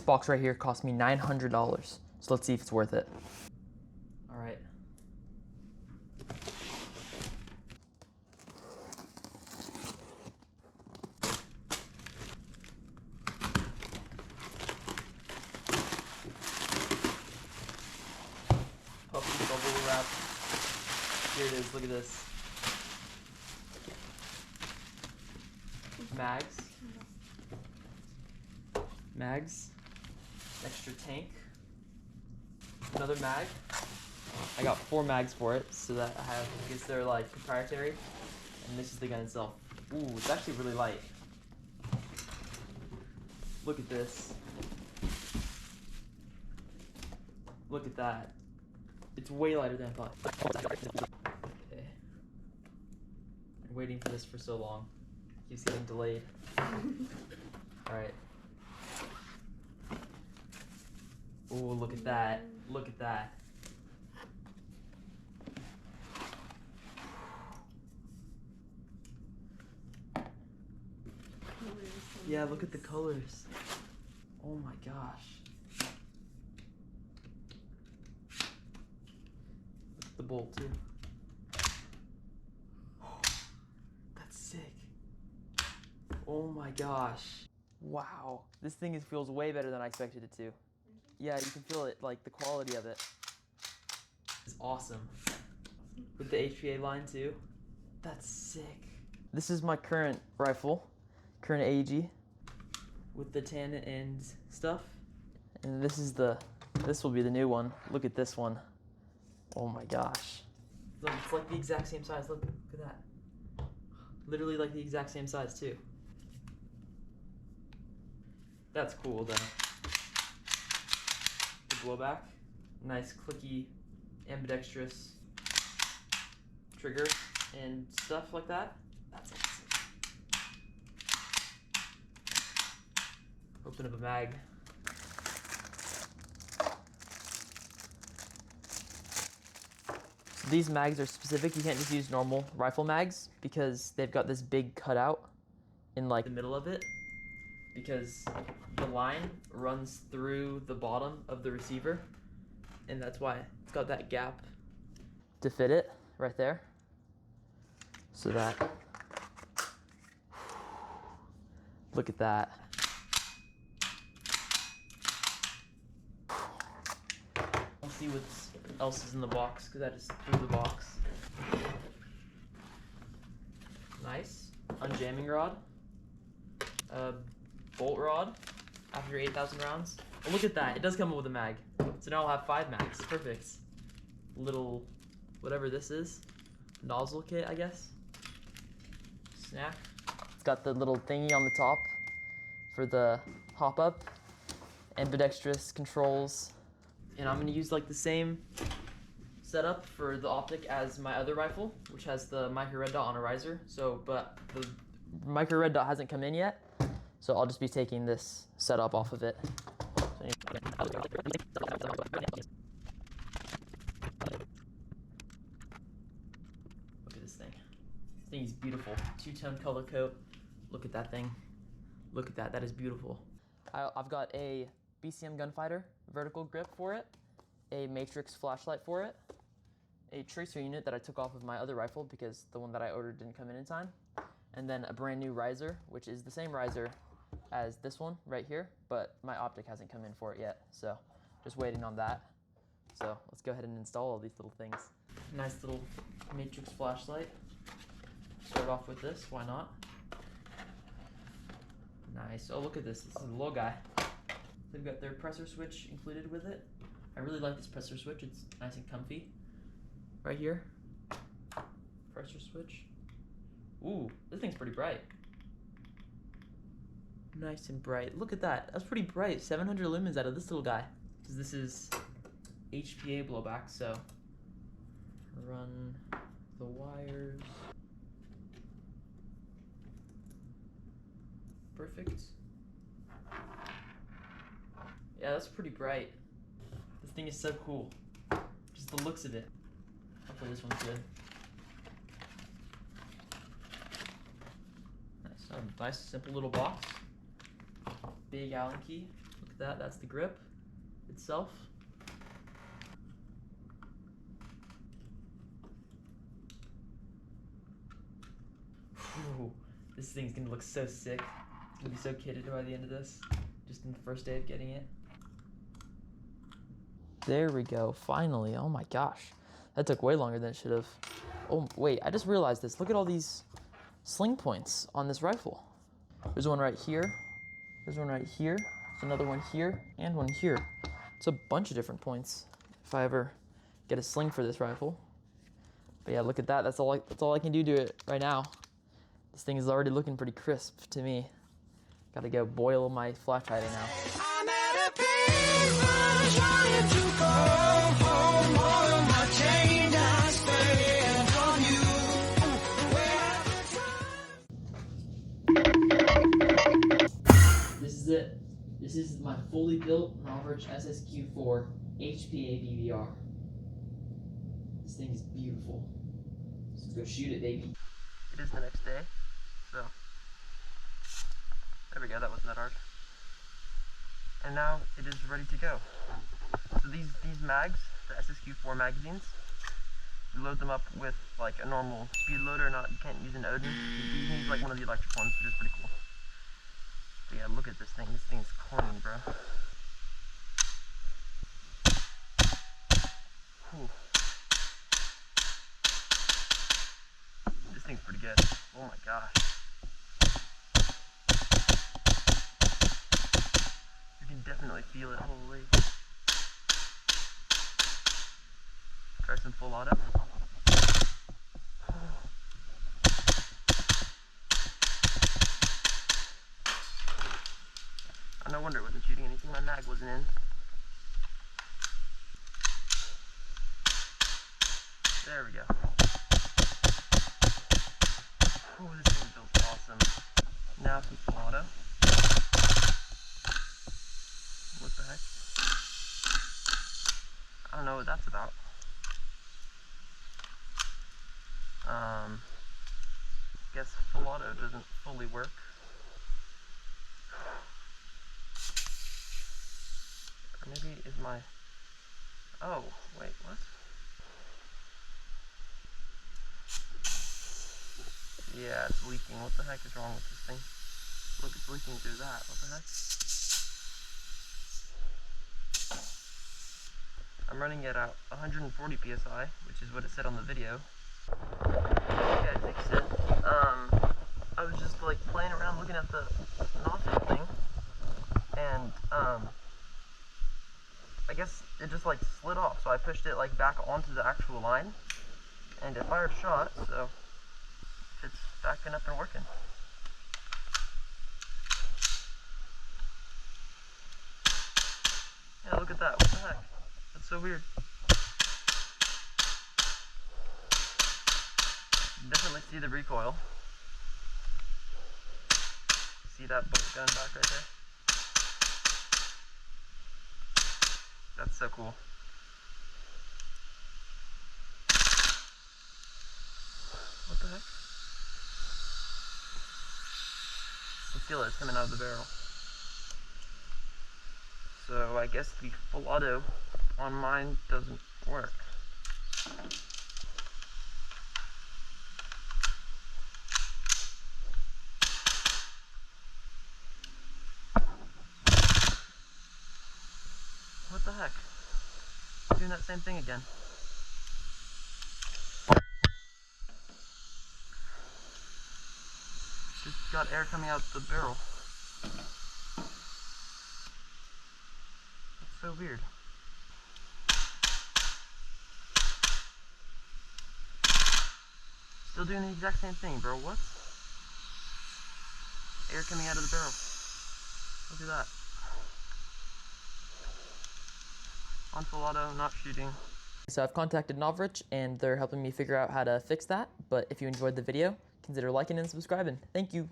box right here cost me $900. So let's see if it's worth it. All right. Puffy bubble wrap. Here it is, look at this. Mags, extra tank, another mag. I got 4 mags for it, so that I have, I guess they're like proprietary. And this is the gun itself. Ooh, it's actually really light. Look at this. Look at that. It's way lighter than I thought. Okay. I'm waiting for this for so long. It keeps getting delayed. Alright. Ooh, look at that. Look at that. Yeah, look at the colors. Oh my gosh. Look at the bolt too. That's sick. Oh my gosh. Wow. This thing feels way better than I expected it to. Yeah, you can feel it, like the quality of it. It's awesome. With the HPA line too. That's sick. This is my current rifle, current AEG, with the tan and stuff. And this will be the new one. Look at this one. Oh my gosh. Look, it's like the exact same size. Look at that. Literally like the exact same size too. That's cool though. The blowback, nice clicky, ambidextrous trigger and stuff like that. That's awesome. Open up a mag. So these mags are specific. You can't just use normal rifle mags because they've got this big cutout in like the middle of it, because the line runs through the bottom of the receiver, and that's why it's got that gap to fit it right there. So that, look at that. Let's see what else is in the box, because I just threw the box. Nice. Unjamming rod. Bolt rod after 8,000 rounds. Oh, look at that. It does come with a mag. So now I'll have 5 mags. Perfect. Little, whatever this is. Nozzle kit, I guess. Snack. It's got the little thingy on the top for the hop up. Ambidextrous controls. And I'm going to use like the same setup for the optic as my other rifle, which has the micro red dot on a riser. So, but the micro red dot hasn't come in yet. So I'll just be taking this setup off of it. Look at this thing. This thing is beautiful. 2-tone color coat. Look at that thing. Look at that. That is beautiful. I've got a BCM gunfighter vertical grip for it, a matrix flashlight for it, a tracer unit that I took off of my other rifle because the one that I ordered didn't come in time, and then a brand new riser, which is the same riser as this one right here, but my optic hasn't come in for it yet, so just waiting on that. So let's go ahead and install all these little things. Nice little matrix flashlight. Start off with this, why not? Nice. Oh, look at this. This is a little guy. They've got their pressure switch included with it. I really like this pressure switch. It's nice and comfy. Right here. Pressure switch. Ooh, this thing's pretty bright. Nice and bright. Look at that. That's pretty bright. 700 lumens out of this little guy. Because this is HPA blowback, so run the wires. Perfect. Yeah, that's pretty bright. This thing is so cool. Just the looks of it. Hopefully this one's good. Nice, nice simple little box. Big Allen key. Look at that. That's the grip itself. Whew, this thing's gonna look so sick. It's gonna be so kitted by the end of this, just in the first day of getting it. There we go, finally. Oh my gosh, that took way longer than it should have. Oh wait, I just realized this. Look at all these sling points on this rifle. There's one right here, there's one right here, there's another one here, and one here. It's a bunch of different points if I ever get a sling for this rifle. But yeah, look at that. That's all I can do to it right now. This thing is already looking pretty crisp to me. Gotta go boil my flash hider now. I'm at a paper trying to go home. All of my change I spent on you. This is it. This is my fully built Novritsch SSQ4 HPABBR. This thing is beautiful. Let's go shoot it, baby. It is the next day, so there we go, that wasn't that hard. And now it is ready to go. So these mags, the SSQ4 magazines, you load them up with like a normal speed loader, you can't use an Odin. You can use like one of the electric ones, which is pretty cool. But yeah, look at this thing's clean, bro. Whew. This thing's pretty good. Oh my gosh. You can definitely feel it. Holy. Try some full auto. No wonder it wasn't shooting anything. My mag wasn't in. There we go. Oh, this thing feels awesome. Now some full auto. What the heck? I don't know what that's about. Guess full auto doesn't fully work. Or maybe is my... Oh, wait, what? Yeah, it's leaking. What the heck is wrong with this thing? Look, it's leaking through that. What the heck? I'm running it at 140 psi, which is what it said on the video. Okay, I fixed it. I was just like playing around looking at the nozzle thing, and I guess it just like slid off, so I pushed it like back onto the actual line, and it fired a shot, so it's backing up and working. Yeah, look at that. What the heck? That's so weird. Definitely see the recoil. See that bolt gun back right there? That's so cool. What the heck? I feel it's coming out of the barrel. So I guess the full auto on mine doesn't work. What the heck? Doing that same thing again. Just got air coming out the barrel. That's so weird. Still doing the exact same thing, bro. What? Air coming out of the barrel. Look at that. On full auto, not shooting. So I've contacted Novritsch and they're helping me figure out how to fix that. But if you enjoyed the video, consider liking and subscribing. Thank you.